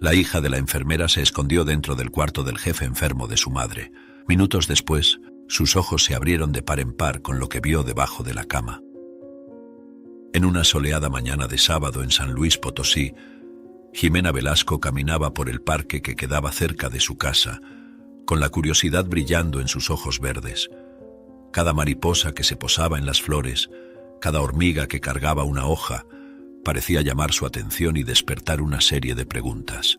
La hija de la enfermera se escondió dentro del cuarto del jefe enfermo de su madre. Minutos después, sus ojos se abrieron de par en par con lo que vio debajo de la cama. En una soleada mañana de sábado en San Luis Potosí, Jimena Velasco caminaba por el parque que quedaba cerca de su casa, con la curiosidad brillando en sus ojos verdes. Cada mariposa que se posaba en las flores, cada hormiga que cargaba una hoja, parecía llamar su atención y despertar una serie de preguntas.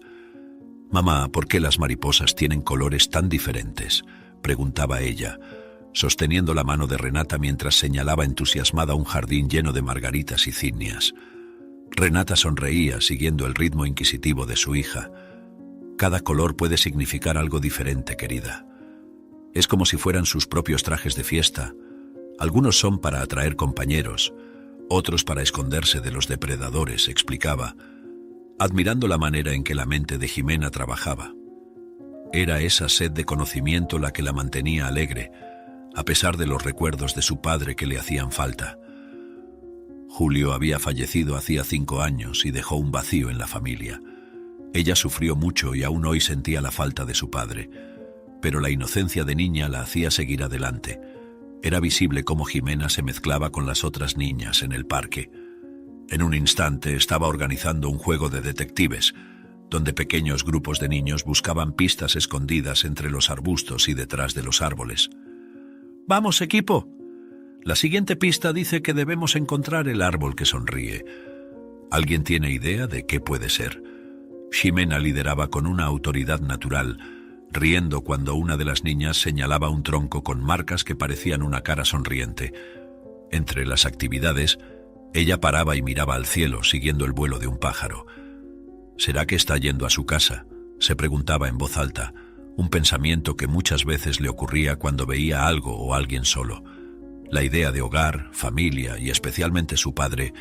«Mamá, ¿por qué las mariposas tienen colores tan diferentes?», preguntaba ella, sosteniendo la mano de Renata mientras señalaba entusiasmada un jardín lleno de margaritas y zinnias. Renata sonreía, siguiendo el ritmo inquisitivo de su hija. «Cada color puede significar algo diferente, querida. Es como si fueran sus propios trajes de fiesta. Algunos son para atraer compañeros, otros para esconderse de los depredadores», explicaba, admirando la manera en que la mente de Jimena trabajaba. Era esa sed de conocimiento la que la mantenía alegre, a pesar de los recuerdos de su padre que le hacían falta. Julio había fallecido hacía 5 años y dejó un vacío en la familia. Ella sufrió mucho y aún hoy sentía la falta de su padre, pero la inocencia de niña la hacía seguir adelante. Era visible cómo Jimena se mezclaba con las otras niñas en el parque. En un instante estaba organizando un juego de detectives, donde pequeños grupos de niños buscaban pistas escondidas entre los arbustos y detrás de los árboles. «¡Vamos, equipo! La siguiente pista dice que debemos encontrar el árbol que sonríe. ¿Alguien tiene idea de qué puede ser?». Jimena lideraba con una autoridad natural, riendo cuando una de las niñas señalaba un tronco con marcas que parecían una cara sonriente. Entre las actividades, ella paraba y miraba al cielo, siguiendo el vuelo de un pájaro. «¿Será que está yendo a su casa?», se preguntaba en voz alta, un pensamiento que muchas veces le ocurría cuando veía algo o alguien solo. La idea de hogar, familia y especialmente su padre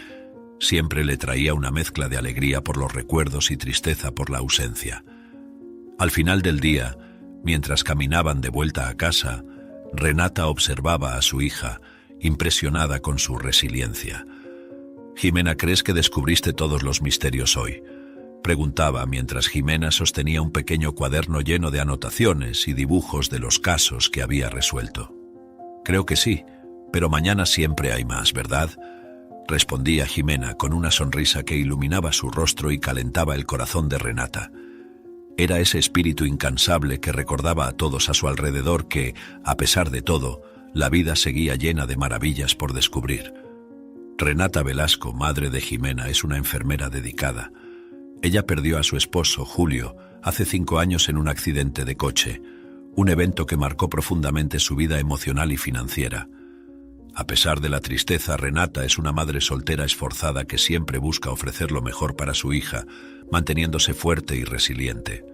siempre le traía una mezcla de alegría por los recuerdos y tristeza por la ausencia. Al final del día, mientras caminaban de vuelta a casa, Renata observaba a su hija, impresionada con su resiliencia. «Jimena, ¿crees que descubriste todos los misterios hoy?», preguntaba mientras Jimena sostenía un pequeño cuaderno lleno de anotaciones y dibujos de los casos que había resuelto. «Creo que sí, pero mañana siempre hay más, ¿verdad?», respondía Jimena con una sonrisa que iluminaba su rostro y calentaba el corazón de Renata. Era ese espíritu incansable que recordaba a todos a su alrededor que, a pesar de todo, la vida seguía llena de maravillas por descubrir. Renata Velasco, madre de Jimena, es una enfermera dedicada. Ella perdió a su esposo, Julio, hace 5 años en un accidente de coche, un evento que marcó profundamente su vida emocional y financiera. A pesar de la tristeza, Renata es una madre soltera esforzada que siempre busca ofrecer lo mejor para su hija, manteniéndose fuerte y resiliente.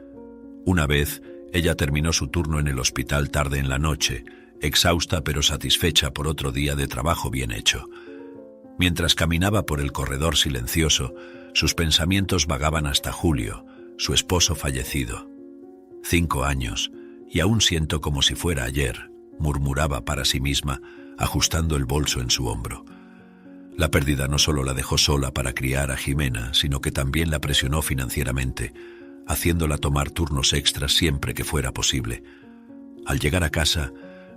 Una vez, ella terminó su turno en el hospital tarde en la noche, exhausta pero satisfecha por otro día de trabajo bien hecho. Mientras caminaba por el corredor silencioso, sus pensamientos vagaban hasta Julio, su esposo fallecido. 5 años, y aún siento como si fuera ayer, murmuraba para sí misma, ajustando el bolso en su hombro. La pérdida no solo la dejó sola para criar a Jimena, sino que también la presionó financieramente, haciéndola tomar turnos extras siempre que fuera posible. Al llegar a casa,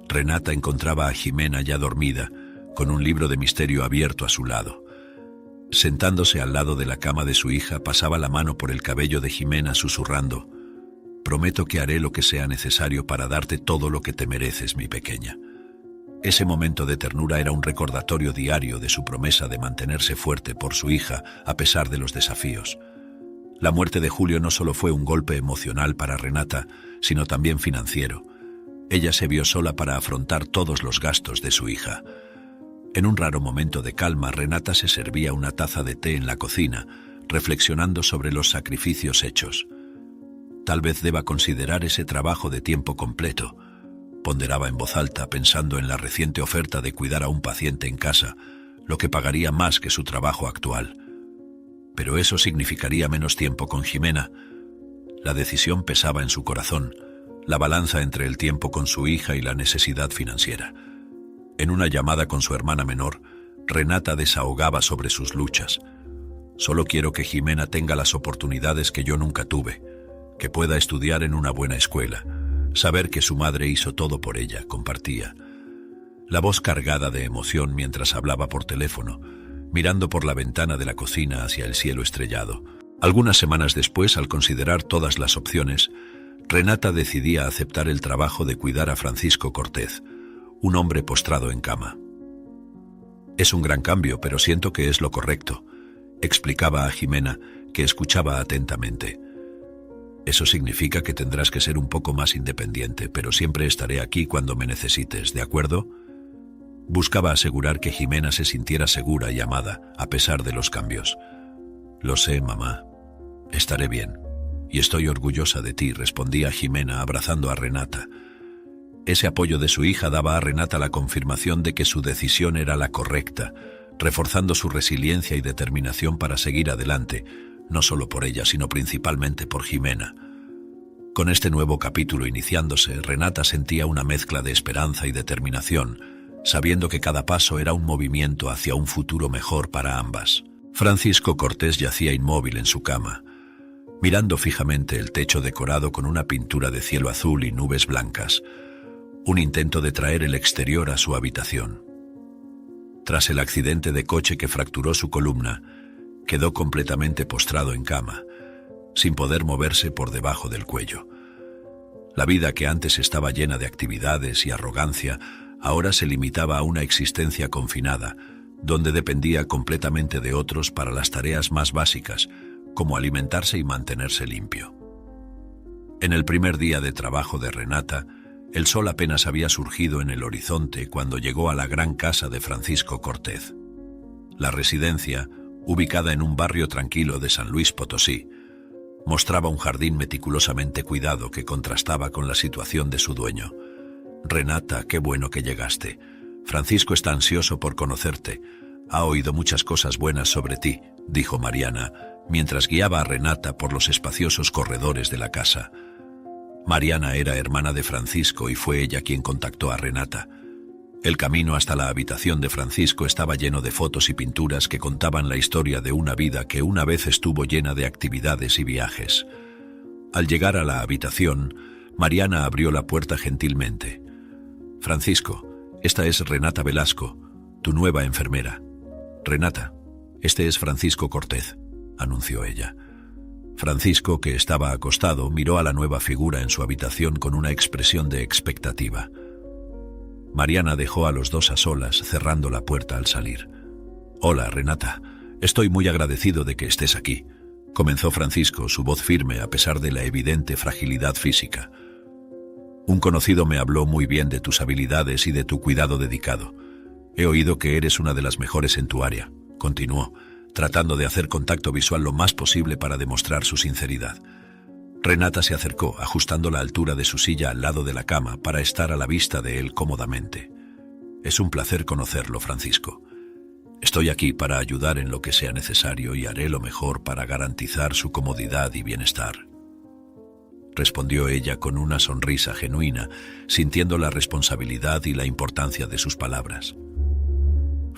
Renata encontraba a Jimena ya dormida, con un libro de misterio abierto a su lado. Sentándose al lado de la cama de su hija, pasaba la mano por el cabello de Jimena susurrando: «Prometo que haré lo que sea necesario para darte todo lo que te mereces, mi pequeña». Ese momento de ternura era un recordatorio diario de su promesa de mantenerse fuerte por su hija a pesar de los desafíos. La muerte de Julio no solo fue un golpe emocional para Renata, sino también financiero. Ella se vio sola para afrontar todos los gastos de su hija. En un raro momento de calma, Renata se servía una taza de té en la cocina, reflexionando sobre los sacrificios hechos. «Tal vez deba considerar ese trabajo de tiempo completo», ponderaba en voz alta, pensando en la reciente oferta de cuidar a un paciente en casa, lo que pagaría más que su trabajo actual. Pero eso significaría menos tiempo con Jimena. La decisión pesaba en su corazón, la balanza entre el tiempo con su hija y la necesidad financiera. En una llamada con su hermana menor, Renata desahogaba sobre sus luchas. Solo quiero que Jimena tenga las oportunidades que yo nunca tuve, que pueda estudiar en una buena escuela, saber que su madre hizo todo por ella, compartía. La voz cargada de emoción mientras hablaba por teléfono, mirando por la ventana de la cocina hacia el cielo estrellado. Algunas semanas después, al considerar todas las opciones, Renata decidía aceptar el trabajo de cuidar a Francisco Cortés, un hombre postrado en cama. Es un gran cambio, pero siento que es lo correcto, explicaba a Jimena, que escuchaba atentamente. Eso significa que tendrás que ser un poco más independiente, pero siempre estaré aquí cuando me necesites, ¿de acuerdo? Buscaba asegurar que Jimena se sintiera segura y amada, a pesar de los cambios. Lo sé, mamá. Estaré bien. Y estoy orgullosa de ti, respondía Jimena, abrazando a Renata. Ese apoyo de su hija daba a Renata la confirmación de que su decisión era la correcta, reforzando su resiliencia y determinación para seguir adelante, no solo por ella, sino principalmente por Jimena. Con este nuevo capítulo iniciándose, Renata sentía una mezcla de esperanza y determinación, sabiendo que cada paso era un movimiento hacia un futuro mejor para ambas. Francisco Cortés yacía inmóvil en su cama, mirando fijamente el techo decorado con una pintura de cielo azul y nubes blancas, un intento de traer el exterior a su habitación. Tras el accidente de coche que fracturó su columna, quedó completamente postrado en cama, sin poder moverse por debajo del cuello. La vida que antes estaba llena de actividades y arrogancia, ahora se limitaba a una existencia confinada, donde dependía completamente de otros para las tareas más básicas, como alimentarse y mantenerse limpio. En el primer día de trabajo de Renata, el sol apenas había surgido en el horizonte cuando llegó a la gran casa de Francisco Cortés. La residencia, ubicada en un barrio tranquilo de San Luis Potosí, mostraba un jardín meticulosamente cuidado que contrastaba con la situación de su dueño. Renata, qué bueno que llegaste. Francisco está ansioso por conocerte. Ha oído muchas cosas buenas sobre ti, dijo Mariana, mientras guiaba a Renata por los espaciosos corredores de la casa. Mariana era hermana de Francisco y fue ella quien contactó a Renata. El camino hasta la habitación de Francisco estaba lleno de fotos y pinturas que contaban la historia de una vida que una vez estuvo llena de actividades y viajes. Al llegar a la habitación, Mariana abrió la puerta gentilmente. Francisco, esta es Renata Velasco, tu nueva enfermera. Renata, este es Francisco Cortés, anunció ella. Francisco, que estaba acostado, miró a la nueva figura en su habitación con una expresión de expectativa. Mariana dejó a los dos a solas, cerrando la puerta al salir. Hola, Renata. Estoy muy agradecido de que estés aquí, comenzó Francisco, su voz firme a pesar de la evidente fragilidad física. Un conocido me habló muy bien de tus habilidades y de tu cuidado dedicado. He oído que eres una de las mejores en tu área, continuó, tratando de hacer contacto visual lo más posible para demostrar su sinceridad. Renata se acercó, ajustando la altura de su silla al lado de la cama para estar a la vista de él cómodamente. Es un placer conocerlo, Francisco. Estoy aquí para ayudar en lo que sea necesario y haré lo mejor para garantizar su comodidad y bienestar, respondió ella con una sonrisa genuina, sintiendo la responsabilidad y la importancia de sus palabras.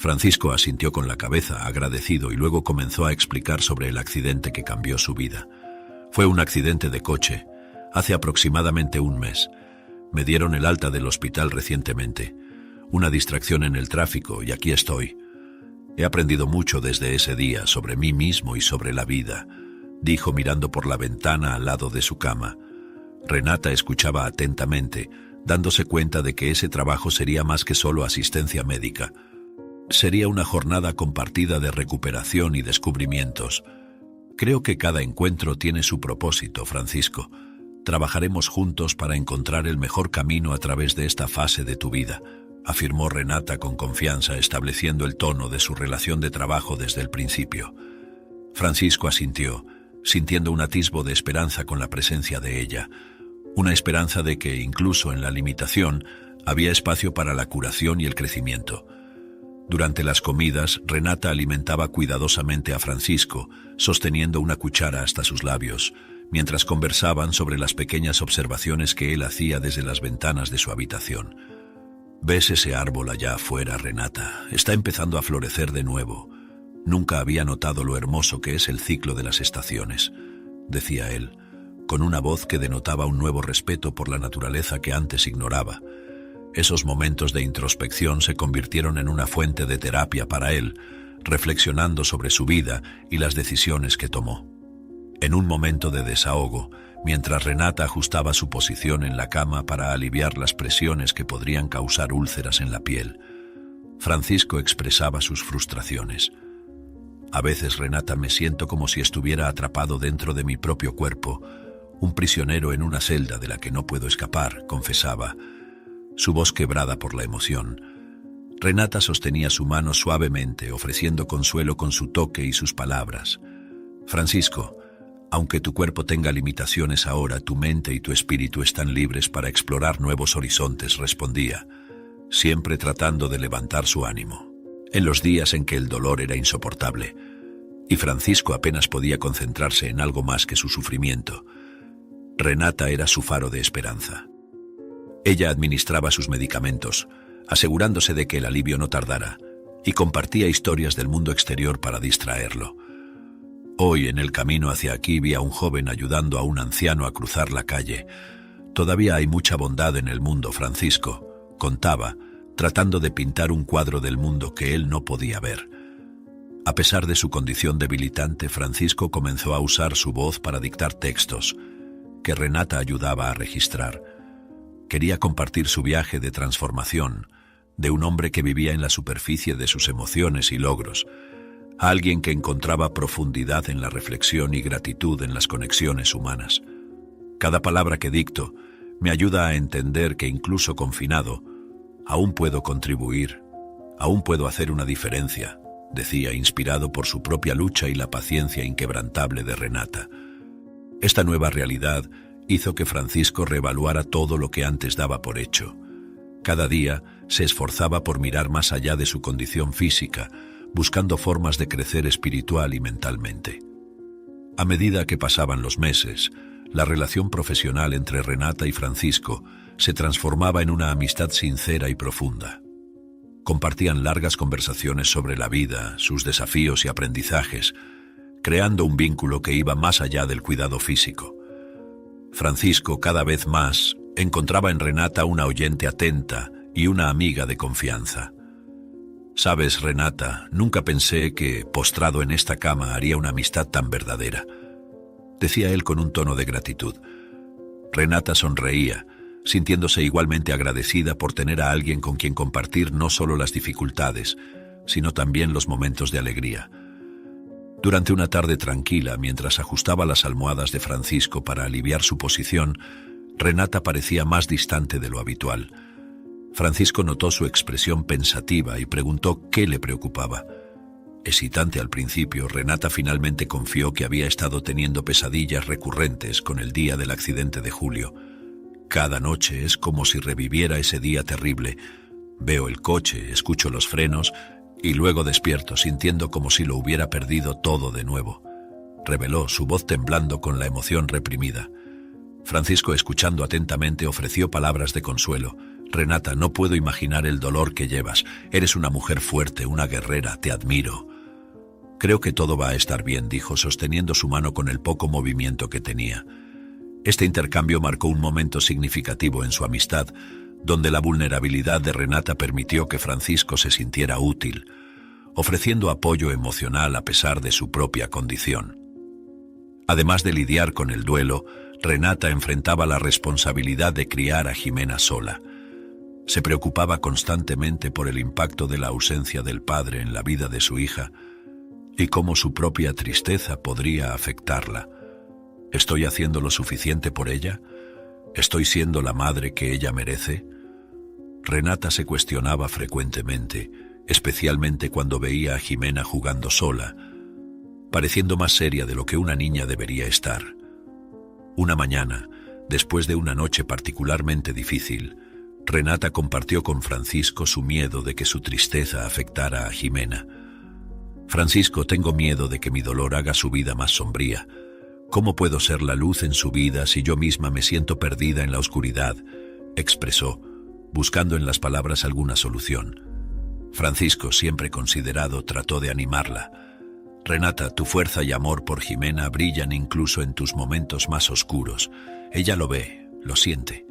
Francisco asintió con la cabeza, agradecido, y luego comenzó a explicar sobre el accidente que cambió su vida. Fue un accidente de coche, hace aproximadamente un mes. Me dieron el alta del hospital recientemente. Una distracción en el tráfico y aquí estoy. He aprendido mucho desde ese día sobre mí mismo y sobre la vida, dijo mirando por la ventana al lado de su cama. Renata escuchaba atentamente, dándose cuenta de que ese trabajo sería más que solo asistencia médica. Sería una jornada compartida de recuperación y descubrimientos. Creo que cada encuentro tiene su propósito, Francisco. Trabajaremos juntos para encontrar el mejor camino a través de esta fase de tu vida, afirmó Renata con confianza, estableciendo el tono de su relación de trabajo desde el principio. Francisco asintió, sintiendo un atisbo de esperanza con la presencia de ella, una esperanza de que, incluso en la limitación, había espacio para la curación y el crecimiento. Durante las comidas, Renata alimentaba cuidadosamente a Francisco, sosteniendo una cuchara hasta sus labios, mientras conversaban sobre las pequeñas observaciones que él hacía desde las ventanas de su habitación. ¿Ves ese árbol allá afuera, Renata? Está empezando a florecer de nuevo. Nunca había notado lo hermoso que es el ciclo de las estaciones, decía él, con una voz que denotaba un nuevo respeto por la naturaleza que antes ignoraba. Esos momentos de introspección se convirtieron en una fuente de terapia para él, reflexionando sobre su vida y las decisiones que tomó. En un momento de desahogo, mientras Renata ajustaba su posición en la cama para aliviar las presiones que podrían causar úlceras en la piel, Francisco expresaba sus frustraciones. A veces, Renata, me siento como si estuviera atrapado dentro de mi propio cuerpo, un prisionero en una celda de la que no puedo escapar, confesaba, su voz quebrada por la emoción. Renata sostenía su mano suavemente, ofreciendo consuelo con su toque y sus palabras. Francisco, aunque tu cuerpo tenga limitaciones ahora, tu mente y tu espíritu están libres para explorar nuevos horizontes, respondía, siempre tratando de levantar su ánimo. En los días en que el dolor era insoportable, y Francisco apenas podía concentrarse en algo más que su sufrimiento, Renata era su faro de esperanza. Ella administraba sus medicamentos, asegurándose de que el alivio no tardara, y compartía historias del mundo exterior para distraerlo. Hoy, en el camino hacia aquí, vi a un joven ayudando a un anciano a cruzar la calle. Todavía hay mucha bondad en el mundo, Francisco, contaba, tratando de pintar un cuadro del mundo que él no podía ver. A pesar de su condición debilitante, Francisco comenzó a usar su voz para dictar textos, que Renata ayudaba a registrar. Quería compartir su viaje de transformación, de un hombre que vivía en la superficie de sus emociones y logros, a alguien que encontraba profundidad en la reflexión y gratitud en las conexiones humanas. Cada palabra que dicto me ayuda a entender que incluso confinado, aún puedo contribuir, aún puedo hacer una diferencia, decía, inspirado por su propia lucha y la paciencia inquebrantable de Renata. Esta nueva realidad hizo que Francisco reevaluara todo lo que antes daba por hecho. Cada día se esforzaba por mirar más allá de su condición física, buscando formas de crecer espiritual y mentalmente. A medida que pasaban los meses, la relación profesional entre Renata y Francisco se transformaba en una amistad sincera y profunda. Compartían largas conversaciones sobre la vida, sus desafíos y aprendizajes, creando un vínculo que iba más allá del cuidado físico. Francisco, cada vez más, encontraba en Renata una oyente atenta y una amiga de confianza. Sabes, Renata, nunca pensé que, postrado en esta cama, haría una amistad tan verdadera, decía él con un tono de gratitud. Renata sonreía, sintiéndose igualmente agradecida por tener a alguien con quien compartir no solo las dificultades, sino también los momentos de alegría. Durante una tarde tranquila, mientras ajustaba las almohadas de Francisco para aliviar su posición, Renata parecía más distante de lo habitual. Francisco notó su expresión pensativa y preguntó qué le preocupaba. Hesitante al principio, Renata finalmente confió que había estado teniendo pesadillas recurrentes con el día del accidente de Julio. Cada noche es como si reviviera ese día terrible. Veo el coche, escucho los frenos y luego despierto sintiendo como si lo hubiera perdido todo de nuevo, reveló, su voz temblando con la emoción reprimida. Francisco, escuchando atentamente, ofreció palabras de consuelo. Renata, no puedo imaginar el dolor que llevas. Eres una mujer fuerte, una guerrera, te admiro. Creo que todo va a estar bien, dijo, sosteniendo su mano con el poco movimiento que tenía. Este intercambio marcó un momento significativo en su amistad, donde la vulnerabilidad de Renata permitió que Francisco se sintiera útil, ofreciendo apoyo emocional a pesar de su propia condición. Además de lidiar con el duelo, Renata enfrentaba la responsabilidad de criar a Jimena sola. Se preocupaba constantemente por el impacto de la ausencia del padre en la vida de su hija y cómo su propia tristeza podría afectarla. ¿Estoy haciendo lo suficiente por ella? ¿Estoy siendo la madre que ella merece? Renata se cuestionaba frecuentemente, especialmente cuando veía a Jimena jugando sola, pareciendo más seria de lo que una niña debería estar. Una mañana, después de una noche particularmente difícil, Renata compartió con Francisco su miedo de que su tristeza afectara a Jimena. Francisco, tengo miedo de que mi dolor haga su vida más sombría. ¿Cómo puedo ser la luz en su vida si yo misma me siento perdida en la oscuridad?, expresó, buscando en las palabras alguna solución. Francisco, siempre considerado, trató de animarla. Renata, tu fuerza y amor por Jimena brillan incluso en tus momentos más oscuros. Ella lo ve, lo siente.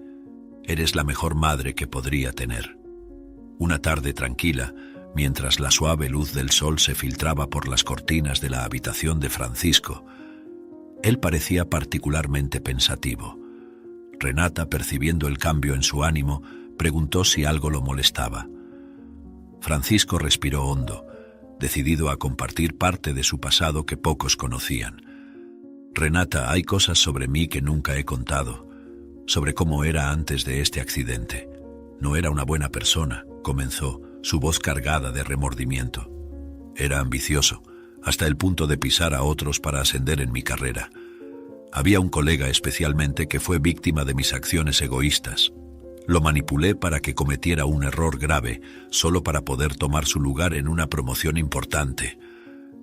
Eres la mejor madre que podría tener. Una tarde tranquila, mientras la suave luz del sol se filtraba por las cortinas de la habitación de Francisco, él parecía particularmente pensativo. Renata, percibiendo el cambio en su ánimo, preguntó si algo lo molestaba. Francisco respiró hondo, decidido a compartir parte de su pasado que pocos conocían. Renata, hay cosas sobre mí que nunca he contado, sobre cómo era antes de este accidente. No era una buena persona, comenzó, su voz cargada de remordimiento. Era ambicioso, hasta el punto de pisar a otros para ascender en mi carrera. Había un colega especialmente que fue víctima de mis acciones egoístas. Lo manipulé para que cometiera un error grave, solo para poder tomar su lugar en una promoción importante,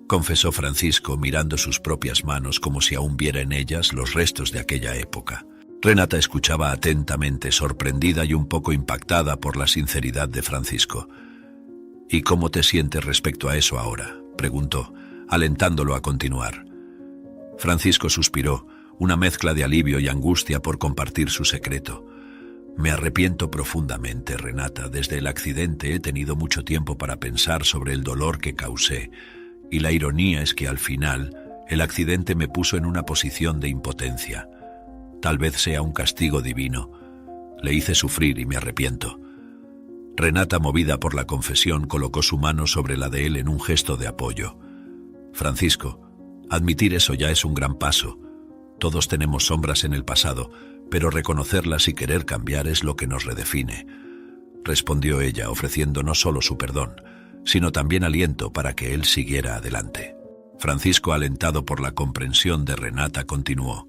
confesó Francisco, mirando sus propias manos como si aún viera en ellas los restos de aquella época. Renata escuchaba atentamente, sorprendida y un poco impactada por la sinceridad de Francisco. ¿Y cómo te sientes respecto a eso ahora?, preguntó, alentándolo a continuar. Francisco suspiró, una mezcla de alivio y angustia por compartir su secreto. Me arrepiento profundamente, Renata. Desde el accidente he tenido mucho tiempo para pensar sobre el dolor que causé, y la ironía es que al final el accidente me puso en una posición de impotencia. Tal vez sea un castigo divino. Le hice sufrir y me arrepiento. Renata, movida por la confesión, colocó su mano sobre la de él en un gesto de apoyo. Francisco, admitir eso ya es un gran paso. Todos tenemos sombras en el pasado, pero reconocerlas y querer cambiar es lo que nos redefine, respondió ella, ofreciendo no solo su perdón, sino también aliento para que él siguiera adelante. Francisco, alentado por la comprensión de Renata, continuó.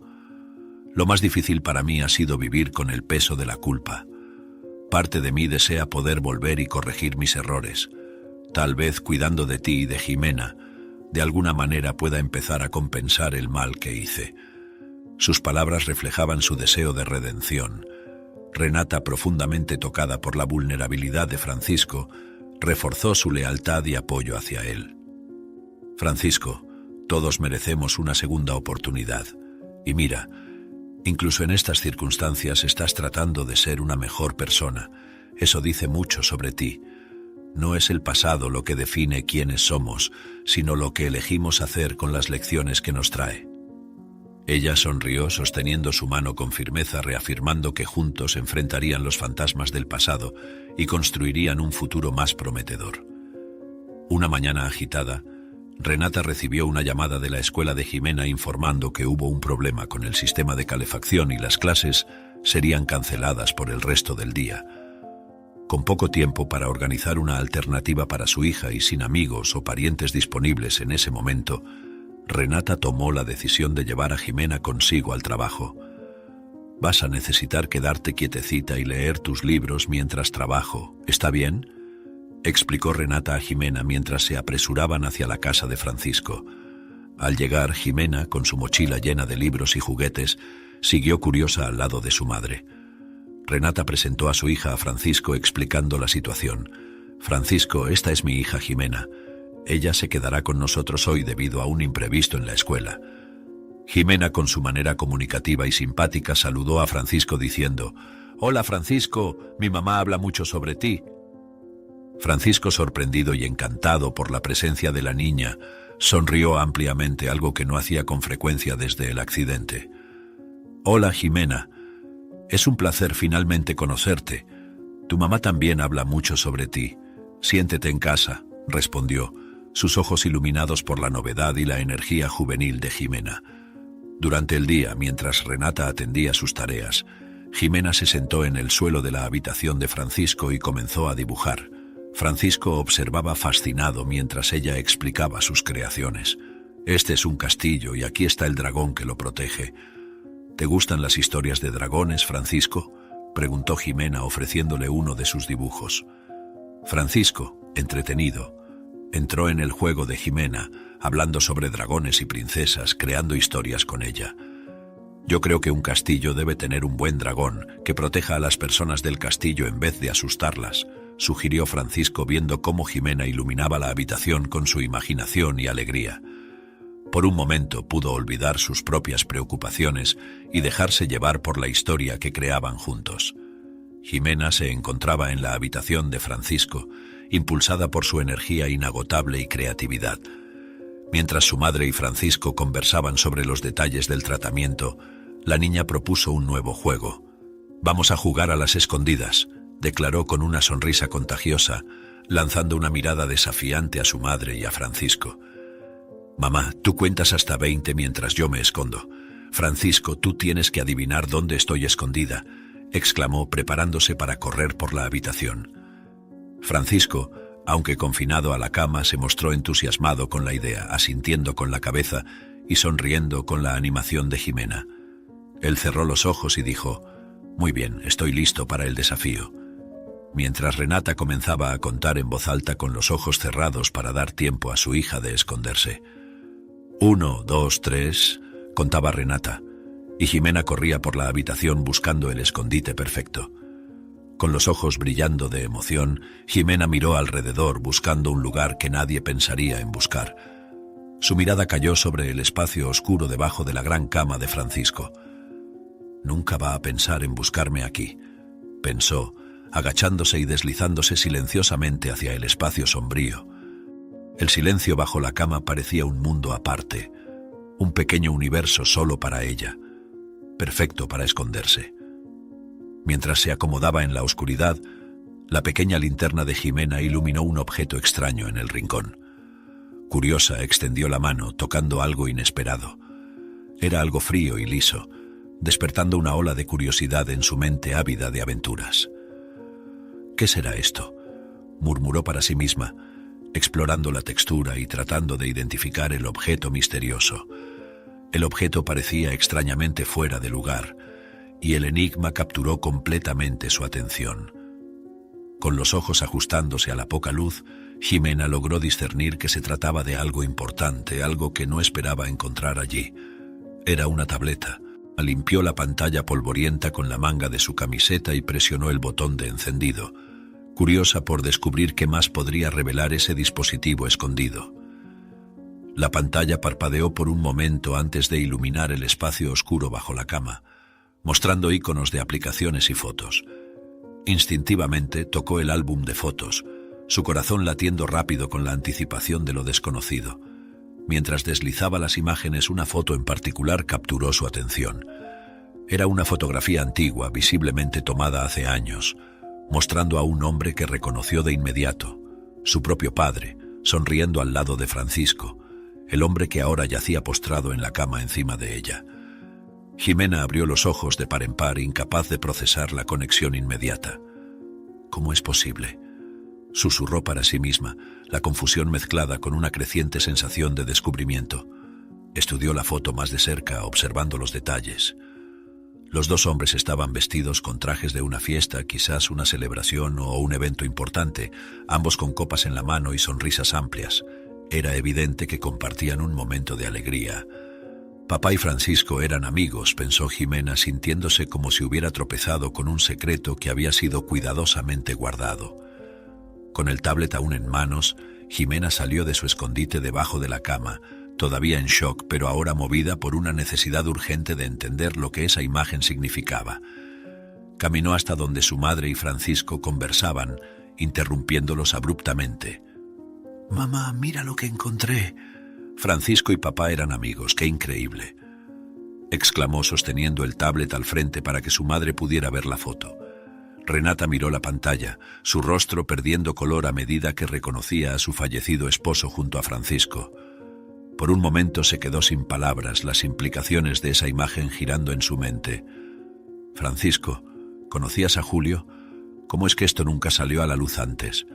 Lo más difícil para mí ha sido vivir con el peso de la culpa. Parte de mí desea poder volver y corregir mis errores. Tal vez, cuidando de ti y de Jimena, de alguna manera pueda empezar a compensar el mal que hice. Sus palabras reflejaban su deseo de redención. Renata, profundamente tocada por la vulnerabilidad de Francisco, reforzó su lealtad y apoyo hacia él. Francisco, todos merecemos una segunda oportunidad. Y mira, incluso en estas circunstancias estás tratando de ser una mejor persona. Eso dice mucho sobre ti. No es el pasado lo que define quiénes somos, sino lo que elegimos hacer con las lecciones que nos trae. Ella sonrió, sosteniendo su mano con firmeza, reafirmando que juntos enfrentarían los fantasmas del pasado y construirían un futuro más prometedor. Una mañana agitada, Renata recibió una llamada de la escuela de Jimena informando que hubo un problema con el sistema de calefacción y las clases serían canceladas por el resto del día. Con poco tiempo para organizar una alternativa para su hija y sin amigos o parientes disponibles en ese momento, Renata tomó la decisión de llevar a Jimena consigo al trabajo. Vas a necesitar quedarte quietecita y leer tus libros mientras trabajo, ¿está bien?, explicó Renata a Jimena mientras se apresuraban hacia la casa de Francisco. Al llegar, Jimena, con su mochila llena de libros y juguetes, siguió curiosa al lado de su madre. Renata presentó a su hija a Francisco explicando la situación. Francisco, esta es mi hija Jimena. Ella se quedará con nosotros hoy debido a un imprevisto en la escuela. Jimena, con su manera comunicativa y simpática, saludó a Francisco diciendo: «Hola Francisco, mi mamá habla mucho sobre ti». Francisco, sorprendido y encantado por la presencia de la niña, sonrió ampliamente, algo que no hacía con frecuencia desde el accidente. «Hola Jimena, es un placer finalmente conocerte. Tu mamá también habla mucho sobre ti. Siéntete en casa», respondió, sus ojos iluminados por la novedad y la energía juvenil de Jimena. Durante el día, mientras Renata atendía sus tareas, Jimena se sentó en el suelo de la habitación de Francisco y comenzó a dibujar. Francisco observaba fascinado mientras ella explicaba sus creaciones. «Este es un castillo y aquí está el dragón que lo protege». «¿Te gustan las historias de dragones, Francisco?», preguntó Jimena, ofreciéndole uno de sus dibujos. Francisco, entretenido, entró en el juego de Jimena, hablando sobre dragones y princesas, creando historias con ella. «Yo creo que un castillo debe tener un buen dragón que proteja a las personas del castillo en vez de asustarlas», sugirió Francisco, viendo cómo Jimena iluminaba la habitación con su imaginación y alegría. Por un momento pudo olvidar sus propias preocupaciones y dejarse llevar por la historia que creaban juntos. Jimena se encontraba en la habitación de Francisco, impulsada por su energía inagotable y creatividad. Mientras su madre y Francisco conversaban sobre los detalles del tratamiento, la niña propuso un nuevo juego. «Vamos a jugar a las escondidas», declaró con una sonrisa contagiosa, lanzando una mirada desafiante a su madre y a Francisco. «Mamá, tú cuentas hasta 20 mientras yo me escondo. Francisco, tú tienes que adivinar dónde estoy escondida», exclamó preparándose para correr por la habitación. Francisco, aunque confinado a la cama, se mostró entusiasmado con la idea, asintiendo con la cabeza y sonriendo con la animación de Jimena. Él cerró los ojos y dijo: «Muy bien, estoy listo para el desafío», mientras Renata comenzaba a contar en voz alta con los ojos cerrados para dar tiempo a su hija de esconderse. 1, 2, 3, contaba Renata, y Jimena corría por la habitación buscando el escondite perfecto. Con los ojos brillando de emoción, Jimena miró alrededor buscando un lugar que nadie pensaría en buscar. Su mirada cayó sobre el espacio oscuro debajo de la gran cama de Francisco. «Nunca va a pensar en buscarme aquí», pensó, agachándose y deslizándose silenciosamente hacia el espacio sombrío. El silencio bajo la cama parecía un mundo aparte, un pequeño universo solo para ella, perfecto para esconderse. Mientras se acomodaba en la oscuridad, la pequeña linterna de Jimena iluminó un objeto extraño en el rincón. Curiosa, extendió la mano, tocando algo inesperado. Era algo frío y liso, despertando una ola de curiosidad en su mente ávida de aventuras. «¿Qué será esto?», murmuró para sí misma, explorando la textura y tratando de identificar el objeto misterioso. El objeto parecía extrañamente fuera de lugar, y el enigma capturó completamente su atención. Con los ojos ajustándose a la poca luz, Jimena logró discernir que se trataba de algo importante, algo que no esperaba encontrar allí. Era una tableta. Limpió la pantalla polvorienta con la manga de su camiseta y presionó el botón de encendido, curiosa por descubrir qué más podría revelar ese dispositivo escondido. La pantalla parpadeó por un momento antes de iluminar el espacio oscuro bajo la cama, mostrando iconos de aplicaciones y fotos. Instintivamente tocó el álbum de fotos, su corazón latiendo rápido con la anticipación de lo desconocido. Mientras deslizaba las imágenes, una foto en particular capturó su atención. Era una fotografía antigua, visiblemente tomada hace años, mostrando a un hombre que reconoció de inmediato, su propio padre, sonriendo al lado de Francisco, el hombre que ahora yacía postrado en la cama encima de ella. Jimena abrió los ojos de par en par, incapaz de procesar la conexión inmediata. «¿Cómo es posible?», susurró para sí misma, la confusión mezclada con una creciente sensación de descubrimiento. Estudió la foto más de cerca, observando los detalles. Los dos hombres estaban vestidos con trajes de una fiesta, quizás una celebración o un evento importante, ambos con copas en la mano y sonrisas amplias. Era evidente que compartían un momento de alegría. Papá y Francisco eran amigos, pensó Jimena, sintiéndose como si hubiera tropezado con un secreto que había sido cuidadosamente guardado. Con el tablet aún en manos, Jimena salió de su escondite debajo de la cama, todavía en shock, pero ahora movida por una necesidad urgente de entender lo que esa imagen significaba. Caminó hasta donde su madre y Francisco conversaban, interrumpiéndolos abruptamente. «Mamá, mira lo que encontré». Francisco y papá eran amigos, ¡qué increíble!, exclamó sosteniendo el tablet al frente para que su madre pudiera ver la foto. Renata miró la pantalla, su rostro perdiendo color a medida que reconocía a su fallecido esposo junto a Francisco. Por un momento se quedó sin palabras, las implicaciones de esa imagen girando en su mente. «Francisco, ¿conocías a Julio? ¿Cómo es que esto nunca salió a la luz antes?».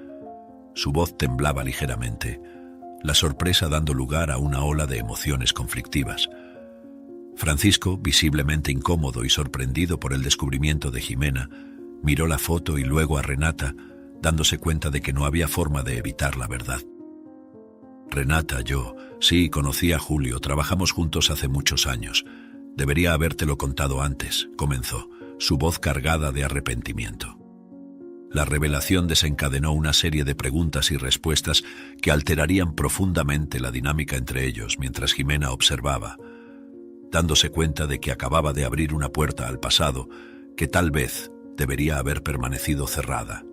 Su voz temblaba ligeramente, la sorpresa dando lugar a una ola de emociones conflictivas. Francisco, visiblemente incómodo y sorprendido por el descubrimiento de Jimena, miró la foto y luego a Renata, dándose cuenta de que no había forma de evitar la verdad. «Renata, sí, conocí a Julio, trabajamos juntos hace muchos años. Debería habértelo contado antes», comenzó, su voz cargada de arrepentimiento. La revelación desencadenó una serie de preguntas y respuestas que alterarían profundamente la dinámica entre ellos mientras Jimena observaba, dándose cuenta de que acababa de abrir una puerta al pasado que tal vez debería haber permanecido cerrada.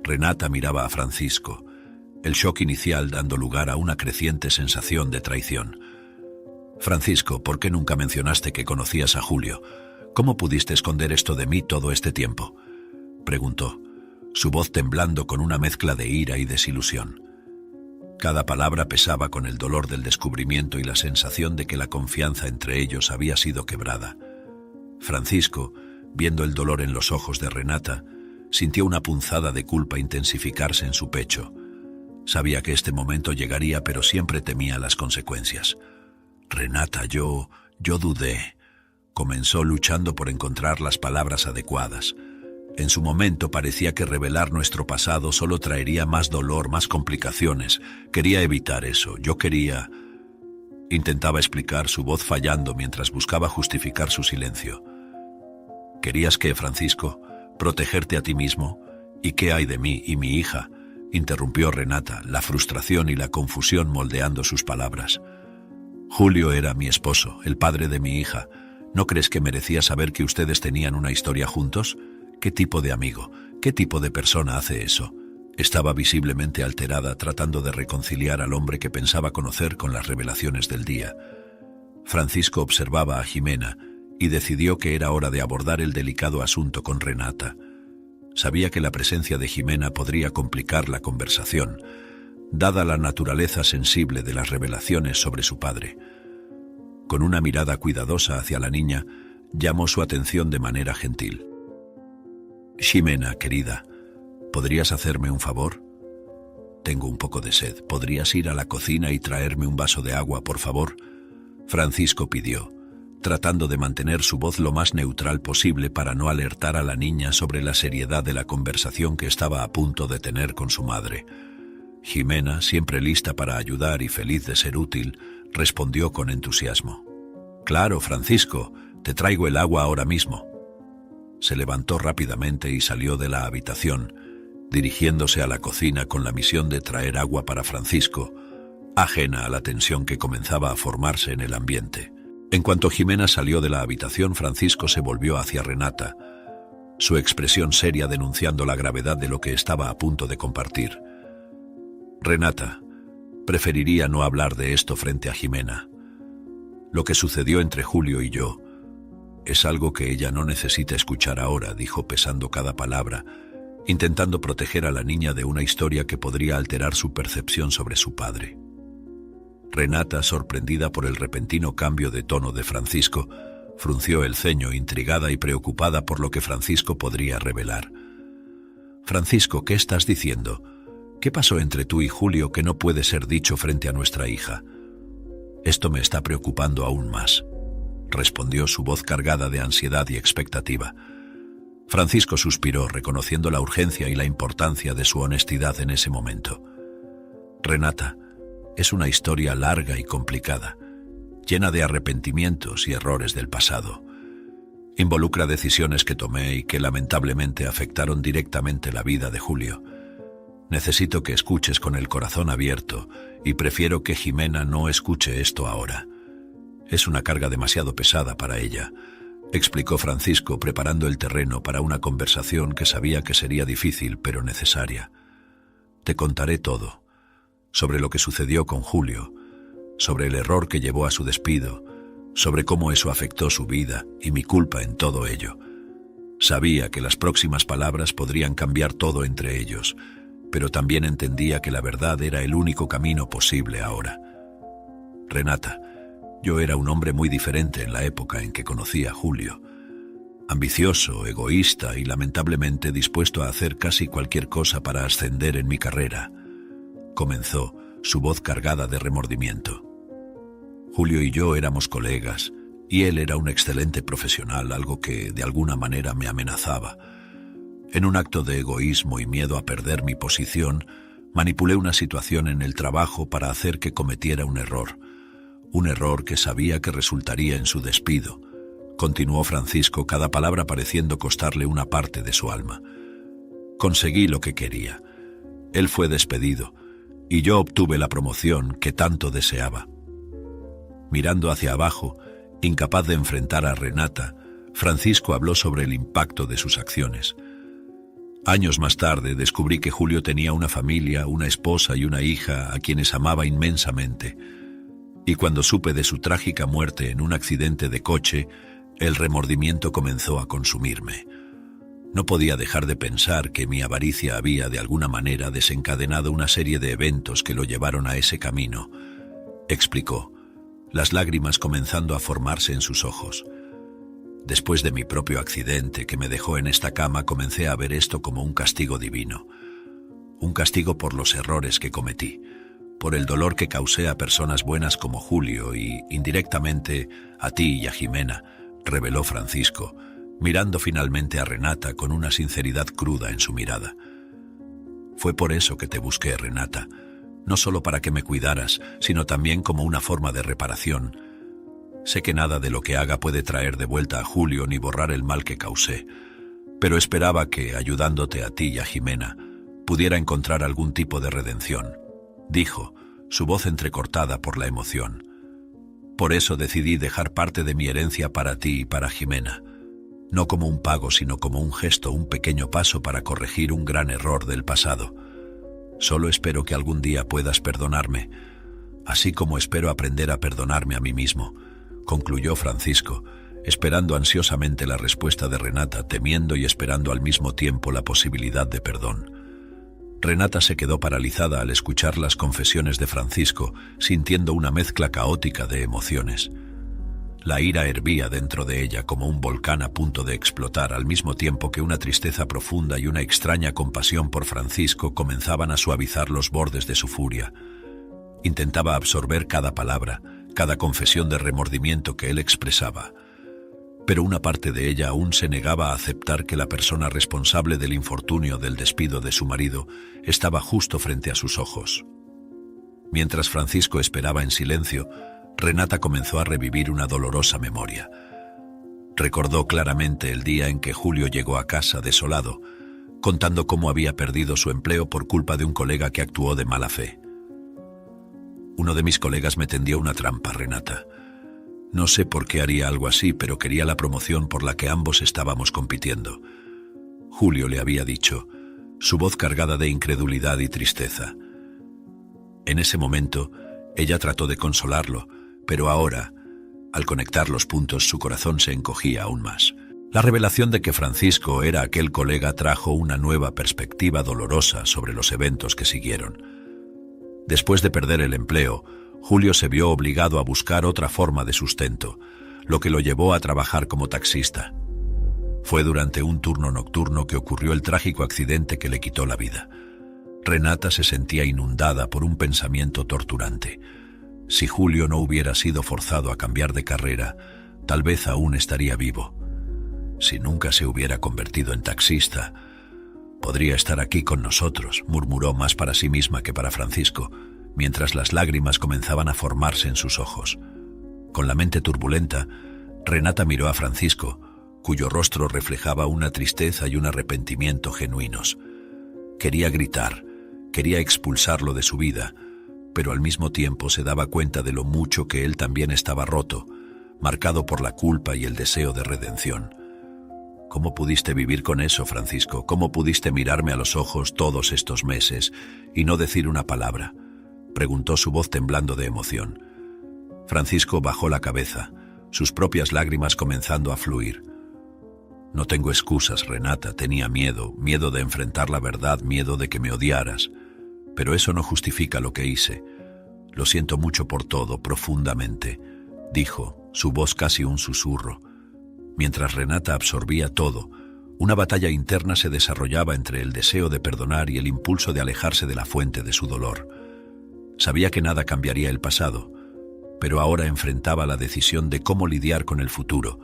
Renata miraba a Francisco, el shock inicial dando lugar a una creciente sensación de traición. «Francisco, ¿por qué nunca mencionaste que conocías a Julio? ¿Cómo pudiste esconder esto de mí todo este tiempo?», preguntó, su voz temblando con una mezcla de ira y desilusión. Cada palabra pesaba con el dolor del descubrimiento y la sensación de que la confianza entre ellos había sido quebrada. Francisco, viendo el dolor en los ojos de Renata, sintió una punzada de culpa intensificarse en su pecho. Sabía que este momento llegaría, pero siempre temía las consecuencias. «Renata, yo dudé», comenzó luchando por encontrar las palabras adecuadas. En su momento parecía que revelar nuestro pasado solo traería más dolor, más complicaciones. Quería evitar eso. Yo quería... Intentaba explicar, su voz fallando mientras buscaba justificar su silencio. «¿Querías qué, Francisco? ¿Protegerte a ti mismo? ¿Y qué hay de mí y mi hija?», interrumpió Renata, la frustración y la confusión moldeando sus palabras. «Julio era mi esposo, el padre de mi hija. ¿No crees que merecía saber que ustedes tenían una historia juntos? ¿Qué tipo de amigo, qué tipo de persona hace eso?». Estaba visiblemente alterada, tratando de reconciliar al hombre que pensaba conocer con las revelaciones del día. Francisco observaba a Jimena y decidió que era hora de abordar el delicado asunto con Renata. Sabía que la presencia de Jimena podría complicar la conversación, dada la naturaleza sensible de las revelaciones sobre su padre. Con una mirada cuidadosa hacia la niña, llamó su atención de manera gentil. «Jimena, querida, ¿podrías hacerme un favor? Tengo un poco de sed. ¿Podrías ir a la cocina y traerme un vaso de agua, por favor?», Francisco pidió, tratando de mantener su voz lo más neutral posible para no alertar a la niña sobre la seriedad de la conversación que estaba a punto de tener con su madre. Jimena, siempre lista para ayudar y feliz de ser útil, respondió con entusiasmo. «Claro, Francisco, te traigo el agua ahora mismo». Se levantó rápidamente y salió de la habitación, dirigiéndose a la cocina con la misión de traer agua para Francisco, ajena a la tensión que comenzaba a formarse en el ambiente. En cuanto Jimena salió de la habitación, Francisco se volvió hacia Renata, su expresión seria denunciando la gravedad de lo que estaba a punto de compartir. «Renata, preferiría no hablar de esto frente a Jimena. Lo que sucedió entre Julio y yo es algo que ella no necesita escuchar ahora», dijo pesando cada palabra, intentando proteger a la niña de una historia que podría alterar su percepción sobre su padre. Renata, sorprendida por el repentino cambio de tono de Francisco, frunció el ceño, intrigada y preocupada por lo que Francisco podría revelar. «Francisco, ¿qué estás diciendo? ¿Qué pasó entre tú y Julio que no puede ser dicho frente a nuestra hija? Esto me está preocupando aún más», respondió su voz cargada de ansiedad y expectativa. Francisco suspiró, reconociendo la urgencia y la importancia de su honestidad en ese momento. «Renata, es una historia larga y complicada, llena de arrepentimientos y errores del pasado. Involucra decisiones que tomé y que lamentablemente afectaron directamente la vida de Julio. Necesito que escuches con el corazón abierto y prefiero que Jimena no escuche esto ahora. Es una carga demasiado pesada para ella», explicó Francisco, preparando el terreno para una conversación que sabía que sería difícil pero necesaria. «Te contaré todo, sobre lo que sucedió con Julio, sobre el error que llevó a su despido, sobre cómo eso afectó su vida y mi culpa en todo ello. Sabía que las próximas palabras podrían cambiar todo entre ellos, pero también entendía que la verdad era el único camino posible ahora. Renata, yo era un hombre muy diferente en la época en que conocí a Julio. Ambicioso, egoísta y lamentablemente dispuesto a hacer casi cualquier cosa para ascender en mi carrera», comenzó, su voz cargada de remordimiento. «Julio y yo éramos colegas, y él era un excelente profesional, algo que de alguna manera me amenazaba. En un acto de egoísmo y miedo a perder mi posición, manipulé una situación en el trabajo para hacer que cometiera un error que sabía que resultaría en su despido», continuó Francisco, cada palabra pareciendo costarle una parte de su alma. Conseguí lo que quería. Él fue despedido y yo obtuve la promoción que tanto deseaba. Mirando hacia abajo, incapaz de enfrentar a Renata, Francisco habló sobre el impacto de sus acciones. Años más tarde descubrí que Julio tenía una familia, una esposa y una hija a quienes amaba inmensamente. Y cuando supe de su trágica muerte en un accidente de coche, el remordimiento comenzó a consumirme. No podía dejar de pensar que mi avaricia había de alguna manera desencadenado una serie de eventos que lo llevaron a ese camino, explicó, las lágrimas comenzando a formarse en sus ojos. Después de mi propio accidente que me dejó en esta cama, comencé a ver esto como un castigo divino. Un castigo por los errores que cometí, por el dolor que causé a personas buenas como Julio y, indirectamente, a ti y a Jimena, reveló Francisco, mirando finalmente a Renata con una sinceridad cruda en su mirada. Fue por eso que te busqué, Renata, no solo para que me cuidaras, sino también como una forma de reparación. Sé que nada de lo que haga puede traer de vuelta a Julio ni borrar el mal que causé, pero esperaba que, ayudándote a ti y a Jimena, pudiera encontrar algún tipo de redención, dijo, su voz entrecortada por la emoción. Por eso decidí dejar parte de mi herencia para ti y para Jimena, no como un pago, sino como un gesto, un pequeño paso para corregir un gran error del pasado. Solo espero que algún día puedas perdonarme, así como espero aprender a perdonarme a mí mismo, concluyó Francisco, esperando ansiosamente la respuesta de Renata, temiendo y esperando al mismo tiempo la posibilidad de perdón. Renata se quedó paralizada al escuchar las confesiones de Francisco, sintiendo una mezcla caótica de emociones. La ira hervía dentro de ella como un volcán a punto de explotar, al mismo tiempo que una tristeza profunda y una extraña compasión por Francisco comenzaban a suavizar los bordes de su furia. Intentaba absorber cada palabra, cada confesión de remordimiento que él expresaba, pero una parte de ella aún se negaba a aceptar que la persona responsable del infortunio del despido de su marido estaba justo frente a sus ojos. Mientras Francisco esperaba en silencio, Renata comenzó a revivir una dolorosa memoria. Recordó claramente el día en que Julio llegó a casa desolado, contando cómo había perdido su empleo por culpa de un colega que actuó de mala fe. Uno de mis colegas me tendió una trampa, Renata. No sé por qué haría algo así, pero quería la promoción por la que ambos estábamos compitiendo. Julio le había dicho, su voz cargada de incredulidad y tristeza. En ese momento, ella trató de consolarlo, pero ahora, al conectar los puntos, su corazón se encogía aún más. La revelación de que Francisco era aquel colega trajo una nueva perspectiva dolorosa sobre los eventos que siguieron. Después de perder el empleo, Julio se vio obligado a buscar otra forma de sustento, lo que lo llevó a trabajar como taxista. Fue durante un turno nocturno que ocurrió el trágico accidente que le quitó la vida. Renata se sentía inundada por un pensamiento torturante. Si Julio no hubiera sido forzado a cambiar de carrera, tal vez aún estaría vivo. Si nunca se hubiera convertido en taxista, podría estar aquí con nosotros, murmuró más para sí misma que para Francisco, mientras las lágrimas comenzaban a formarse en sus ojos. Con la mente turbulenta, Renata miró a Francisco, cuyo rostro reflejaba una tristeza y un arrepentimiento genuinos. Quería gritar, quería expulsarlo de su vida, pero al mismo tiempo se daba cuenta de lo mucho que él también estaba roto, marcado por la culpa y el deseo de redención. ¿Cómo pudiste vivir con eso, Francisco? ¿Cómo pudiste mirarme a los ojos todos estos meses y no decir una palabra?, preguntó su voz temblando de emoción. Francisco bajó la cabeza, sus propias lágrimas comenzando a fluir. No tengo excusas, Renata, tenía miedo de enfrentar la verdad, miedo de que me odiaras, pero eso no justifica lo que hice. Lo siento mucho por todo, profundamente, dijo, su voz casi un susurro. Mientras Renata absorbía todo, una batalla interna se desarrollaba entre el deseo de perdonar y el impulso de alejarse de la fuente de su dolor. Sabía que nada cambiaría el pasado, pero ahora enfrentaba la decisión de cómo lidiar con el futuro,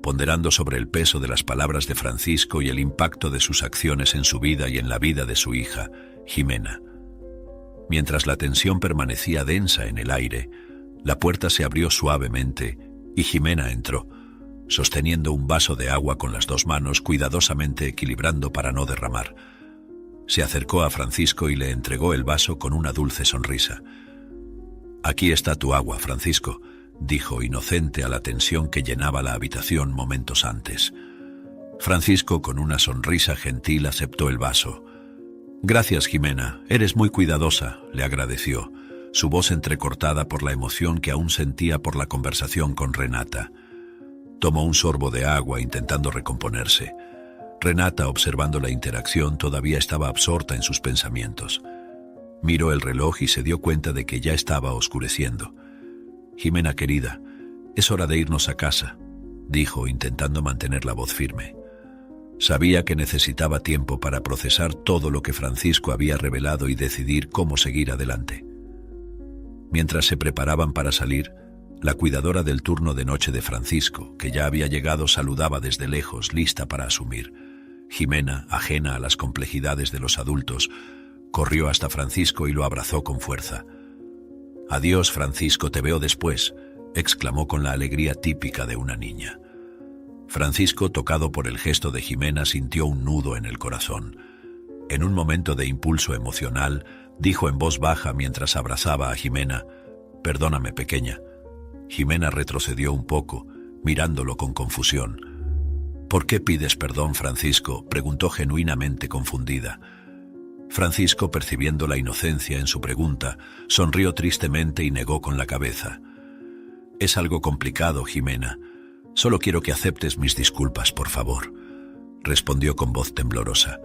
ponderando sobre el peso de las palabras de Francisco y el impacto de sus acciones en su vida y en la vida de su hija, Jimena. Mientras la tensión permanecía densa en el aire, la puerta se abrió suavemente y Jimena entró, sosteniendo un vaso de agua con las dos manos, cuidadosamente equilibrando para no derramar. Se acercó a Francisco y le entregó el vaso con una dulce sonrisa. «Aquí está tu agua, Francisco», dijo, inocente a la tensión que llenaba la habitación momentos antes. Francisco, con una sonrisa gentil, aceptó el vaso. «Gracias, Jimena, eres muy cuidadosa», le agradeció, su voz entrecortada por la emoción que aún sentía por la conversación con Renata. Tomó un sorbo de agua intentando recomponerse. Renata, observando la interacción, todavía estaba absorta en sus pensamientos. Miró el reloj y se dio cuenta de que ya estaba oscureciendo. «Jimena, querida, es hora de irnos a casa», dijo, intentando mantener la voz firme. Sabía que necesitaba tiempo para procesar todo lo que Francisco había revelado y decidir cómo seguir adelante. Mientras se preparaban para salir, la cuidadora del turno de noche de Francisco, que ya había llegado, saludaba desde lejos, lista para asumir. Jimena, ajena a las complejidades de los adultos, corrió hasta Francisco y lo abrazó con fuerza. «Adiós, Francisco, te veo después», exclamó con la alegría típica de una niña. Francisco, tocado por el gesto de Jimena, sintió un nudo en el corazón. En un momento de impulso emocional, dijo en voz baja mientras abrazaba a Jimena: «Perdóname, pequeña». Jimena retrocedió un poco, mirándolo con confusión. «¿Por qué pides perdón, Francisco?», preguntó genuinamente confundida. Francisco, percibiendo la inocencia en su pregunta, sonrió tristemente y negó con la cabeza. «Es algo complicado, Jimena. Solo quiero que aceptes mis disculpas, por favor», respondió con voz temblorosa.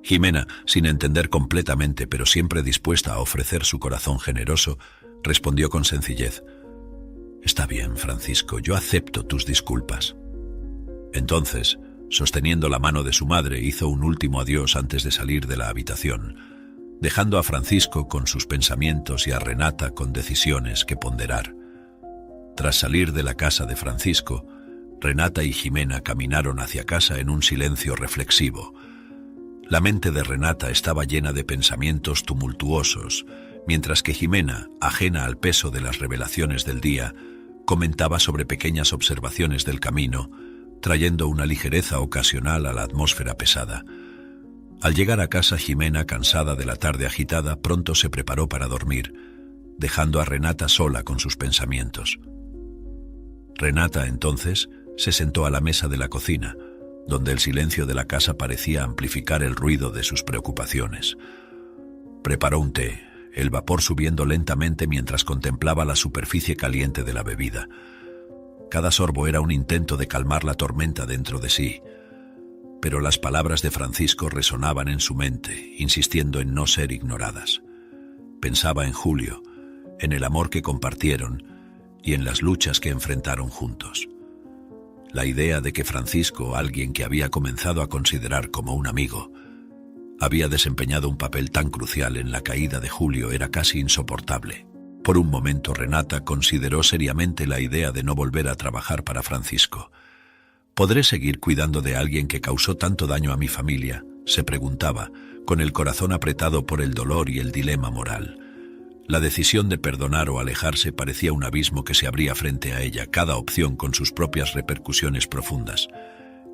Jimena, sin entender completamente, pero siempre dispuesta a ofrecer su corazón generoso, respondió con sencillez: «Está bien, Francisco, yo acepto tus disculpas». Entonces, sosteniendo la mano de su madre, hizo un último adiós antes de salir de la habitación, dejando a Francisco con sus pensamientos y a Renata con decisiones que ponderar. Tras salir de la casa de Francisco, Renata y Jimena caminaron hacia casa en un silencio reflexivo. La mente de Renata estaba llena de pensamientos tumultuosos, mientras que Jimena, ajena al peso de las revelaciones del día, comentaba sobre pequeñas observaciones del camino, trayendo una ligereza ocasional a la atmósfera pesada. Al llegar a casa, Jimena, cansada de la tarde agitada, pronto se preparó para dormir, dejando a Renata sola con sus pensamientos. Renata, entonces, se sentó a la mesa de la cocina, donde el silencio de la casa parecía amplificar el ruido de sus preocupaciones. Preparó un té, el vapor subiendo lentamente mientras contemplaba la superficie caliente de la bebida. Cada sorbo era un intento de calmar la tormenta dentro de sí, pero las palabras de Francisco resonaban en su mente, insistiendo en no ser ignoradas. Pensaba en Julio, en el amor que compartieron y en las luchas que enfrentaron juntos. La idea de que Francisco, alguien que había comenzado a considerar como un amigo, había desempeñado un papel tan crucial en la caída de Julio era casi insoportable. Por un momento Renata consideró seriamente la idea de no volver a trabajar para Francisco. ¿Podré seguir cuidando de alguien que causó tanto daño a mi familia?, se preguntaba, con el corazón apretado por el dolor y el dilema moral. La decisión de perdonar o alejarse parecía un abismo que se abría frente a ella, cada opción con sus propias repercusiones profundas.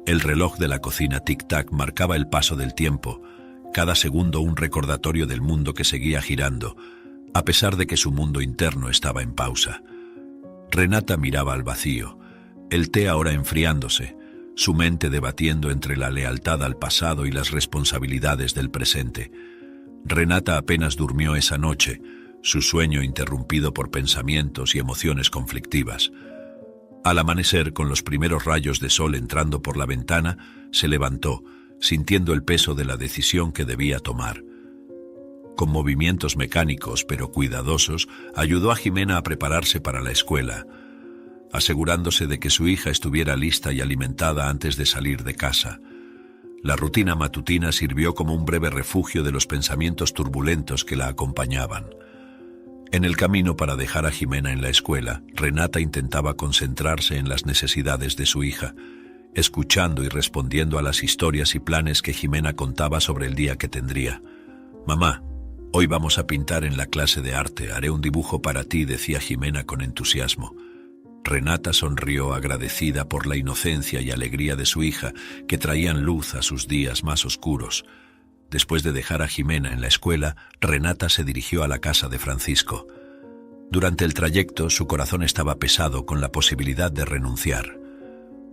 El reloj de la cocina tic-tac marcaba el paso del tiempo, cada segundo un recordatorio del mundo que seguía girando, a pesar de que su mundo interno estaba en pausa. Renata miraba al vacío, el té ahora enfriándose, su mente debatiendo entre la lealtad al pasado y las responsabilidades del presente. Renata apenas durmió esa noche, su sueño interrumpido por pensamientos y emociones conflictivas. Al amanecer, con los primeros rayos de sol entrando por la ventana, se levantó, sintiendo el peso de la decisión que debía tomar. Con movimientos mecánicos pero cuidadosos, ayudó a Jimena a prepararse para la escuela, asegurándose de que su hija estuviera lista y alimentada antes de salir de casa. La rutina matutina sirvió como un breve refugio de los pensamientos turbulentos que la acompañaban. En el camino para dejar a Jimena en la escuela, Renata intentaba concentrarse en las necesidades de su hija, escuchando y respondiendo a las historias y planes que Jimena contaba sobre el día que tendría. «Mamá, hoy vamos a pintar en la clase de arte, haré un dibujo para ti», decía Jimena con entusiasmo. Renata sonrió agradecida por la inocencia y alegría de su hija, que traían luz a sus días más oscuros. Después de dejar a Jimena en la escuela, Renata se dirigió a la casa de Francisco. Durante el trayecto, su corazón estaba pesado con la posibilidad de renunciar.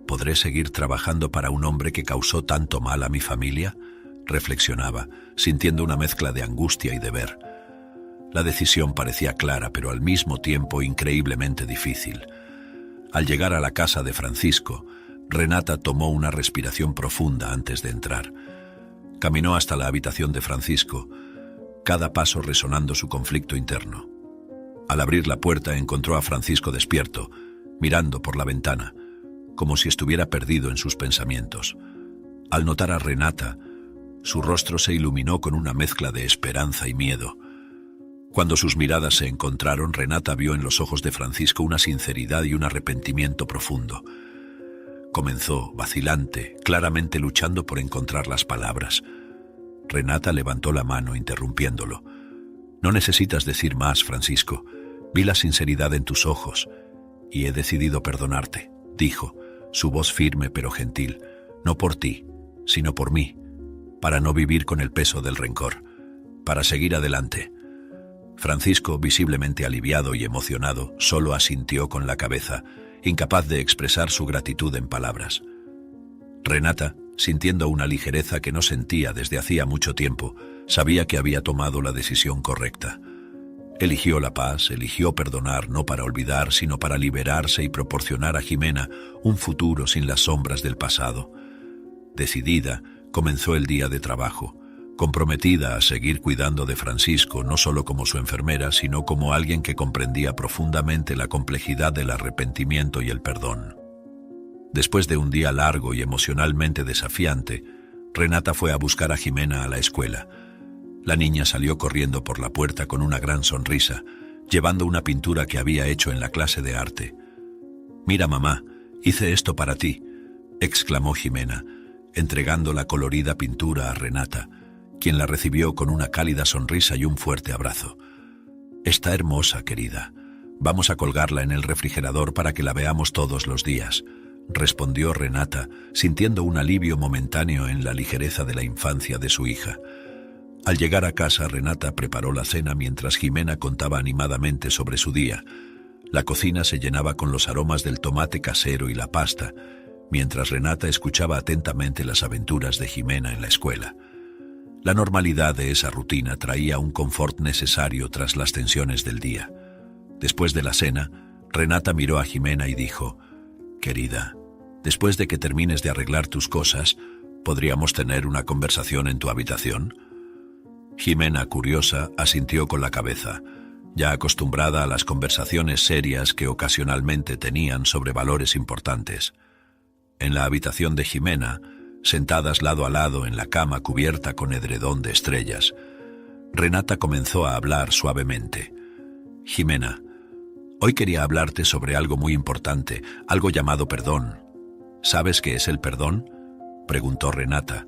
¿Podré seguir trabajando para un hombre que causó tanto mal a mi familia?, reflexionaba, sintiendo una mezcla de angustia y deber. La decisión parecía clara, pero al mismo tiempo increíblemente difícil. Al llegar a la casa de Francisco, Renata tomó una respiración profunda antes de entrar. Caminó hasta la habitación de Francisco, cada paso resonando su conflicto interno. Al abrir la puerta encontró a Francisco despierto, mirando por la ventana, como si estuviera perdido en sus pensamientos. Al notar a Renata, su rostro se iluminó con una mezcla de esperanza y miedo. Cuando sus miradas se encontraron, Renata vio en los ojos de Francisco una sinceridad y un arrepentimiento profundo. Comenzó, vacilante, claramente luchando por encontrar las palabras. Renata levantó la mano, interrumpiéndolo. «No necesitas decir más, Francisco. Vi la sinceridad en tus ojos y he decidido perdonarte», dijo, su voz firme pero gentil. «No por ti, sino por mí, para no vivir con el peso del rencor, para seguir adelante». Francisco, visiblemente aliviado y emocionado, solo asintió con la cabeza, incapaz de expresar su gratitud en palabras. Renata, sintiendo una ligereza que no sentía desde hacía mucho tiempo, sabía que había tomado la decisión correcta. Eligió la paz, eligió perdonar no para olvidar, sino para liberarse y proporcionar a Jimena un futuro sin las sombras del pasado. Decidida, comenzó el día de trabajo, comprometida a seguir cuidando de Francisco no solo como su enfermera, sino como alguien que comprendía profundamente la complejidad del arrepentimiento y el perdón. Después de un día largo y emocionalmente desafiante, Renata fue a buscar a Jimena a la escuela. La niña salió corriendo por la puerta con una gran sonrisa, llevando una pintura que había hecho en la clase de arte. «Mira, mamá, hice esto para ti», exclamó Jimena, entregando la colorida pintura a Renata, quien la recibió con una cálida sonrisa y un fuerte abrazo. «Está hermosa, querida. Vamos a colgarla en el refrigerador para que la veamos todos los días», respondió Renata, sintiendo un alivio momentáneo en la ligereza de la infancia de su hija. Al llegar a casa, Renata preparó la cena mientras Jimena contaba animadamente sobre su día. La cocina se llenaba con los aromas del tomate casero y la pasta, mientras Renata escuchaba atentamente las aventuras de Jimena en la escuela. La normalidad de esa rutina traía un confort necesario tras las tensiones del día. Después de la cena, Renata miró a Jimena y dijo: «Querida, después de que termines de arreglar tus cosas, ¿podríamos tener una conversación en tu habitación?». Jimena, curiosa, asintió con la cabeza, ya acostumbrada a las conversaciones serias que ocasionalmente tenían sobre valores importantes. En la habitación de Jimena, sentadas lado a lado en la cama cubierta con edredón de estrellas, Renata comenzó a hablar suavemente. «Jimena, hoy quería hablarte sobre algo muy importante, algo llamado perdón. ¿Sabes qué es el perdón?», preguntó Renata,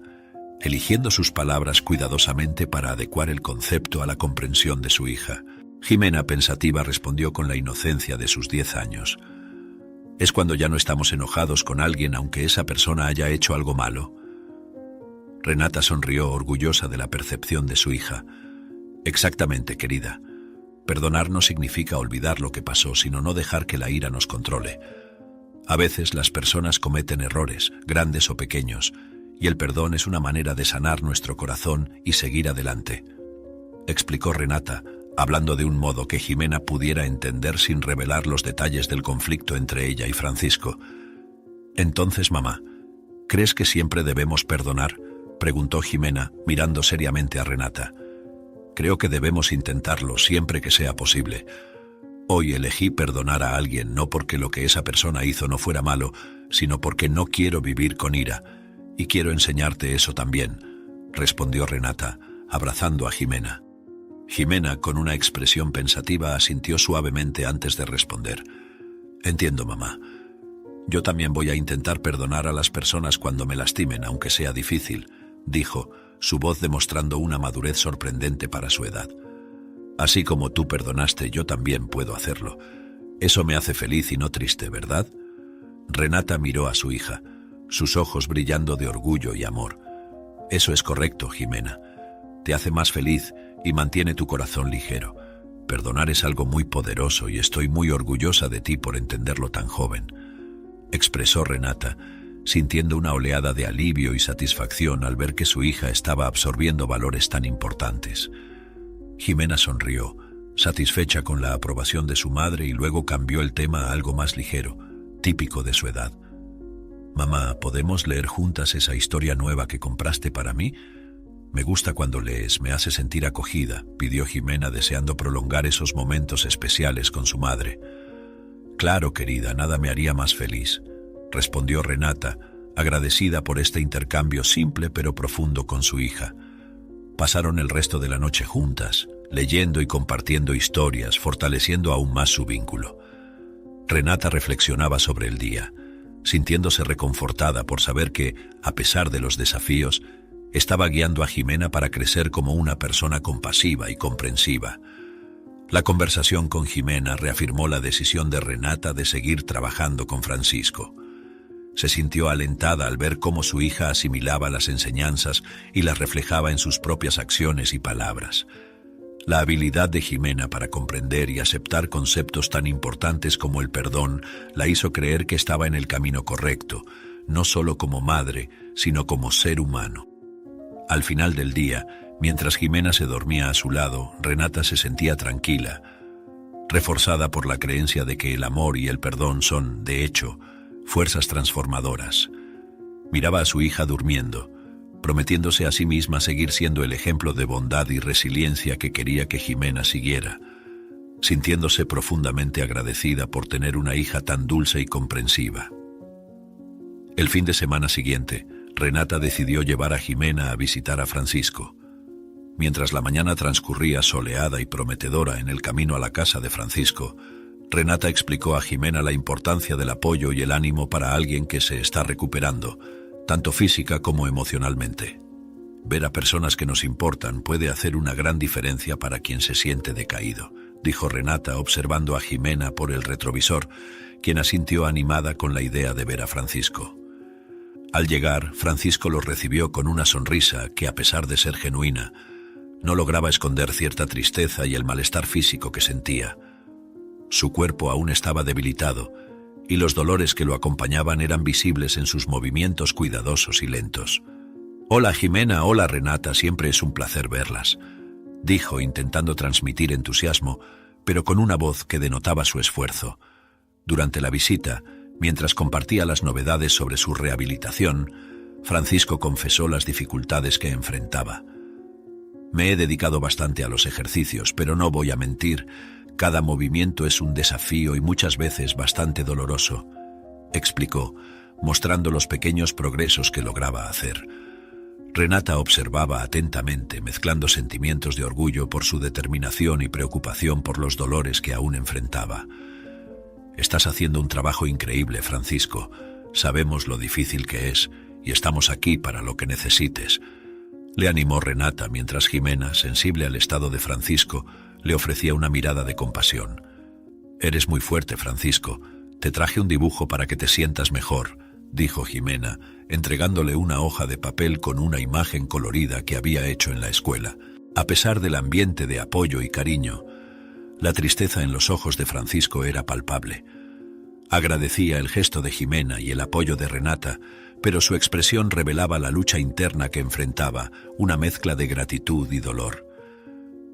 eligiendo sus palabras cuidadosamente para adecuar el concepto a la comprensión de su hija. Jimena, pensativa, respondió con la inocencia de sus 10 años. «Es cuando ya no estamos enojados con alguien aunque esa persona haya hecho algo malo». Renata sonrió, orgullosa de la percepción de su hija. «Exactamente, querida. Perdonar no significa olvidar lo que pasó, sino no dejar que la ira nos controle. A veces las personas cometen errores, grandes o pequeños, y el perdón es una manera de sanar nuestro corazón y seguir adelante», explicó Renata, hablando de un modo que Jimena pudiera entender sin revelar los detalles del conflicto entre ella y Francisco. «Entonces, mamá, ¿crees que siempre debemos perdonar?», preguntó Jimena, mirando seriamente a Renata. «Creo que debemos intentarlo siempre que sea posible. Hoy elegí perdonar a alguien no porque lo que esa persona hizo no fuera malo, sino porque no quiero vivir con ira. Y quiero enseñarte eso también», respondió Renata, abrazando a Jimena. Jimena, con una expresión pensativa, asintió suavemente antes de responder. «Entiendo, mamá. Yo también voy a intentar perdonar a las personas cuando me lastimen, aunque sea difícil», dijo, su voz demostrando una madurez sorprendente para su edad. «Así como tú perdonaste, yo también puedo hacerlo. Eso me hace feliz y no triste, ¿verdad?». Renata miró a su hija, sus ojos brillando de orgullo y amor. «Eso es correcto, Jimena. Te hace más feliz y mantiene tu corazón ligero. Perdonar es algo muy poderoso y estoy muy orgullosa de ti por entenderlo tan joven, expresó Renata, sintiendo una oleada de alivio y satisfacción al ver que su hija estaba absorbiendo valores tan importantes. Jimena sonrió, satisfecha con la aprobación de su madre, y luego cambió el tema a algo más ligero, típico de su edad. Mamá, ¿podemos leer juntas esa historia nueva que compraste para mí? Me gusta cuando lees, me hace sentir acogida, pidió Jimena, deseando prolongar esos momentos especiales con su madre. Claro, querida, nada me haría más feliz, respondió Renata, agradecida por este intercambio simple pero profundo con su hija. Pasaron el resto de la noche juntas, leyendo y compartiendo historias, fortaleciendo aún más su vínculo. Renata reflexionaba sobre el día, sintiéndose reconfortada por saber que, a pesar de los desafíos, estaba guiando a Jimena para crecer como una persona compasiva y comprensiva. La conversación con Jimena reafirmó la decisión de Renata de seguir trabajando con Francisco. Se sintió alentada al ver cómo su hija asimilaba las enseñanzas y las reflejaba en sus propias acciones y palabras. La habilidad de Jimena para comprender y aceptar conceptos tan importantes como el perdón la hizo creer que estaba en el camino correcto, no solo como madre, sino como ser humano. Al final del día, mientras Jimena se dormía a su lado, Renata se sentía tranquila, reforzada por la creencia de que el amor y el perdón son, de hecho, fuerzas transformadoras. Miraba a su hija durmiendo, prometiéndose a sí misma seguir siendo el ejemplo de bondad y resiliencia que quería que Jimena siguiera, sintiéndose profundamente agradecida por tener una hija tan dulce y comprensiva. El fin de semana siguiente, Renata decidió llevar a Jimena a visitar a Francisco. Mientras la mañana transcurría soleada y prometedora en el camino a la casa de Francisco, Renata explicó a Jimena la importancia del apoyo y el ánimo para alguien que se está recuperando, tanto física como emocionalmente. Ver a personas que nos importan puede hacer una gran diferencia para quien se siente decaído, dijo Renata, observando a Jimena por el retrovisor, quien asintió animada con la idea de ver a Francisco. Al llegar, Francisco los recibió con una sonrisa que, a pesar de ser genuina, no lograba esconder cierta tristeza y el malestar físico que sentía. Su cuerpo aún estaba debilitado, y los dolores que lo acompañaban eran visibles en sus movimientos cuidadosos y lentos. «Hola, Jimena, hola, Renata, siempre es un placer verlas», dijo, intentando transmitir entusiasmo, pero con una voz que denotaba su esfuerzo. Durante la visita, mientras compartía las novedades sobre su rehabilitación, Francisco confesó las dificultades que enfrentaba. «Me he dedicado bastante a los ejercicios, pero no voy a mentir, cada movimiento es un desafío y muchas veces bastante doloroso», explicó, mostrando los pequeños progresos que lograba hacer. Renata observaba atentamente, mezclando sentimientos de orgullo por su determinación y preocupación por los dolores que aún enfrentaba. «Estás haciendo un trabajo increíble, Francisco. Sabemos lo difícil que es y estamos aquí para lo que necesites», le animó Renata mientras Jimena, sensible al estado de Francisco, le ofrecía una mirada de compasión. «Eres muy fuerte, Francisco. Te traje un dibujo para que te sientas mejor», dijo Jimena, entregándole una hoja de papel con una imagen colorida que había hecho en la escuela. A pesar del ambiente de apoyo y cariño, la tristeza en los ojos de Francisco era palpable. Agradecía el gesto de Jimena y el apoyo de Renata, pero su expresión revelaba la lucha interna que enfrentaba, una mezcla de gratitud y dolor.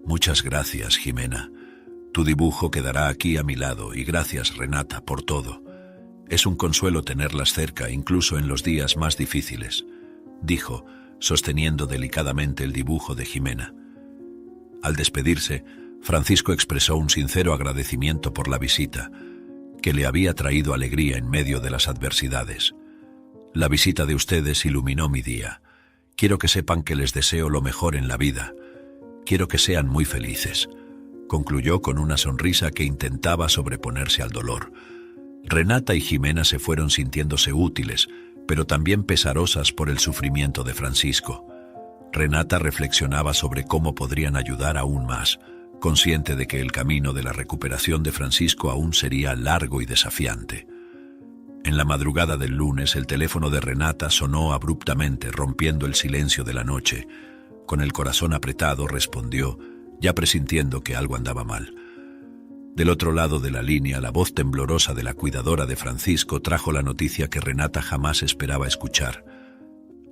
«Muchas gracias, Jimena. Tu dibujo quedará aquí a mi lado y gracias, Renata, por todo. Es un consuelo tenerlas cerca, incluso en los días más difíciles», dijo, sosteniendo delicadamente el dibujo de Jimena. Al despedirse, Francisco expresó un sincero agradecimiento por la visita, que le había traído alegría en medio de las adversidades. «La visita de ustedes iluminó mi día. Quiero que sepan que les deseo lo mejor en la vida. Quiero que sean muy felices», concluyó con una sonrisa que intentaba sobreponerse al dolor. Renata y Jimena se fueron sintiéndose útiles, pero también pesarosas por el sufrimiento de Francisco. Renata reflexionaba sobre cómo podrían ayudar aún más, consciente de que el camino de la recuperación de Francisco aún sería largo y desafiante. En la madrugada del lunes, el teléfono de Renata sonó abruptamente, rompiendo el silencio de la noche. Con el corazón apretado respondió, ya presintiendo que algo andaba mal. Del otro lado de la línea, la voz temblorosa de la cuidadora de Francisco trajo la noticia que Renata jamás esperaba escuchar.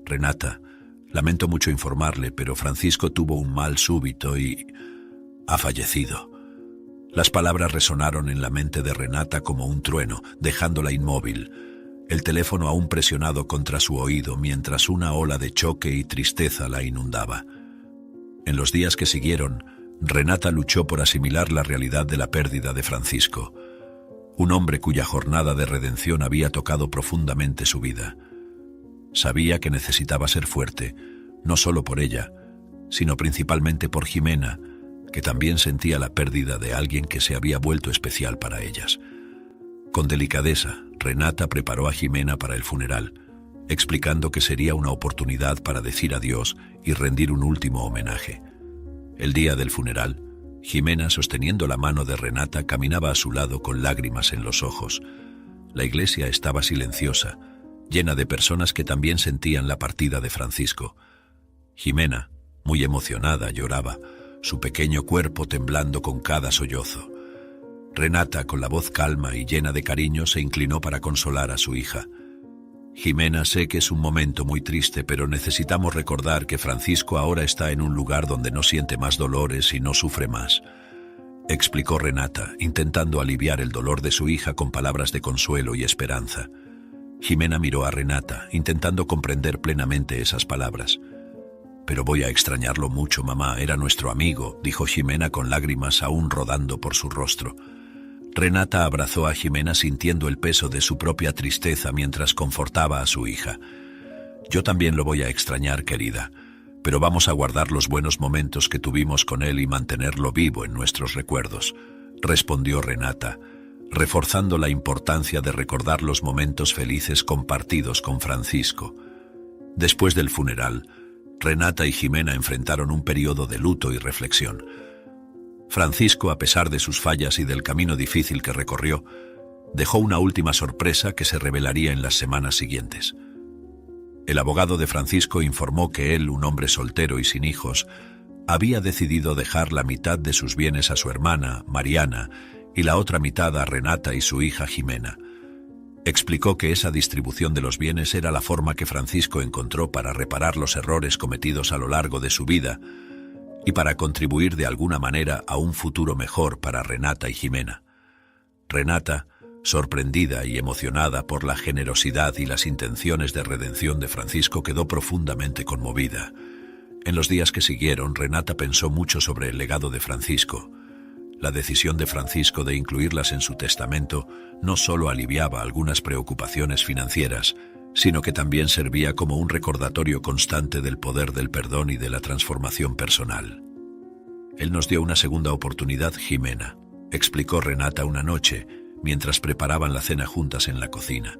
Renata, lamento mucho informarle, pero Francisco tuvo un mal súbito y ha fallecido. Las palabras resonaron en la mente de Renata como un trueno, dejándola inmóvil, el teléfono aún presionado contra su oído mientras una ola de choque y tristeza la inundaba. En los días que siguieron, Renata luchó por asimilar la realidad de la pérdida de Francisco, un hombre cuya jornada de redención había tocado profundamente su vida. Sabía que necesitaba ser fuerte, no solo por ella, sino principalmente por Jimena, que también sentía la pérdida de alguien que se había vuelto especial para ellas. Con delicadeza, Renata preparó a Jimena para el funeral, explicando que sería una oportunidad para decir adiós y rendir un último homenaje. El día del funeral, Jimena, sosteniendo la mano de Renata, caminaba a su lado con lágrimas en los ojos. La iglesia estaba silenciosa, llena de personas que también sentían la partida de Francisco. Jimena, muy emocionada, lloraba, su pequeño cuerpo temblando con cada sollozo. Renata, con la voz calma y llena de cariño, se inclinó para consolar a su hija. Jimena, sé que es un momento muy triste, pero necesitamos recordar que Francisco ahora está en un lugar donde no siente más dolores y no sufre más, explicó Renata, intentando aliviar el dolor de su hija con palabras de consuelo y esperanza. Jimena miró a Renata, intentando comprender plenamente esas palabras. Pero voy a extrañarlo mucho, mamá, era nuestro amigo, dijo Jimena con lágrimas aún rodando por su rostro. Renata abrazó a Jimena sintiendo el peso de su propia tristeza mientras confortaba a su hija. Yo también lo voy a extrañar, querida, pero vamos a guardar los buenos momentos que tuvimos con él y mantenerlo vivo en nuestros recuerdos, respondió Renata, reforzando la importancia de recordar los momentos felices compartidos con Francisco. Después del funeral, Renata y Jimena enfrentaron un periodo de luto y reflexión. Francisco, a pesar de sus fallas y del camino difícil que recorrió, dejó una última sorpresa que se revelaría en las semanas siguientes. El abogado de Francisco informó que él, un hombre soltero y sin hijos, había decidido dejar la mitad de sus bienes a su hermana, Mariana, y la otra mitad a Renata y su hija Jimena. Explicó que esa distribución de los bienes era la forma que Francisco encontró para reparar los errores cometidos a lo largo de su vida y para contribuir de alguna manera a un futuro mejor para Renata y Jimena. Renata, sorprendida y emocionada por la generosidad y las intenciones de redención de Francisco, quedó profundamente conmovida. En los días que siguieron, Renata pensó mucho sobre el legado de Francisco. La decisión de Francisco de incluirlas en su testamento no solo aliviaba algunas preocupaciones financieras, sino que también servía como un recordatorio constante del poder del perdón y de la transformación personal. Él nos dio una segunda oportunidad, Jimena, explicó Renata una noche, mientras preparaban la cena juntas en la cocina,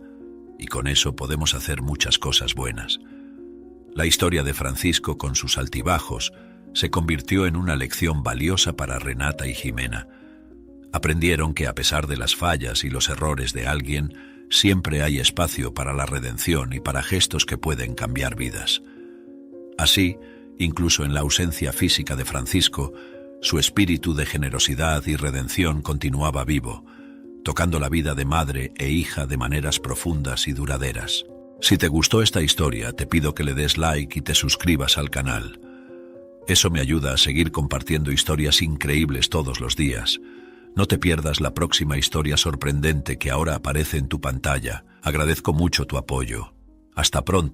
y con eso podemos hacer muchas cosas buenas. La historia de Francisco, con sus altibajos, se convirtió en una lección valiosa para Renata y Jimena. Aprendieron que a pesar de las fallas y los errores de alguien, siempre hay espacio para la redención y para gestos que pueden cambiar vidas. Así, incluso en la ausencia física de Francisco, su espíritu de generosidad y redención continuaba vivo, tocando la vida de madre e hija de maneras profundas y duraderas. Si te gustó esta historia, te pido que le des like y te suscribas al canal. Eso me ayuda a seguir compartiendo historias increíbles todos los días. No te pierdas la próxima historia sorprendente que ahora aparece en tu pantalla. Agradezco mucho tu apoyo. Hasta pronto.